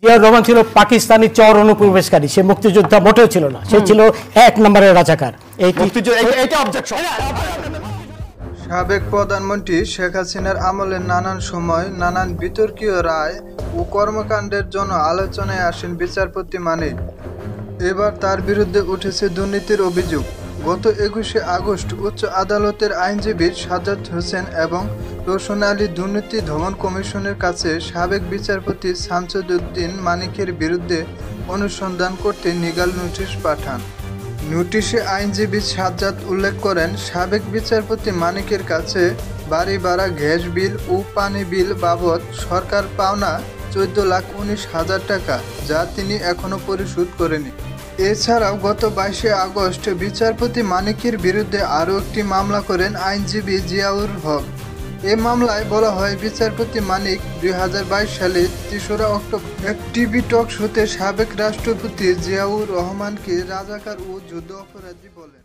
জিয়াউর রহমান ছিল পাকিস্তানি চর অনুপ্রবেশকারী, সে মুক্তিযোদ্ধা মোটেও ছিল না, সে ছিল এক নম্বরের রাজাকার। সাবেক প্রধানমন্ত্রী শেখ হাসিনার আমলে নানান সময় নানান বিতর্কীয় রায় ও কর্মকাণ্ডের জন্য আলোচনায় আসেন বিচারপতি মানিক। এবার তার বিরুদ্ধে উঠেছে দুর্নীতির অভিযোগ। গত 21শে আগস্ট উচ্চ আদালতের আইনজীবী সাজ্জাদ হোসেন এবং রোশন আলী দুর্নীতি দমন কমিশনের কাছে সাবেক বিচারপতি শামসুদ্দিন মানিকের বিরুদ্ধে অনুসন্ধান করতে লিগ্যাল নোটিশ পাঠান। নোটিশে আইনজীবী সাজ্জাদ উল্লেখ করেন, সাবেক বিচারপতি মানিকের কাছে বাড়ি ভাড়া, গ্যাস বিল ও পানি বিল বাবদ সরকার পাওনা 14,19,000 টাকা, যা তিনি এখনও পরিশোধ করেনি। এছাড়াও গত 22শে আগস্ট বিচারপতি মানিকের বিরুদ্ধে আরও একটি মামলা করেন আইনজীবী জিয়াউর হক। এ মামলায় বলা হয়, বিচারপতি মানিক 2022 সালে 3রা অক্টোবর এক টিভি টক শোতে সাবেক রাষ্ট্রপতি জিয়াউর রহমানকে রাজাকার ও যুদ্ধ অপরাধী বলেন।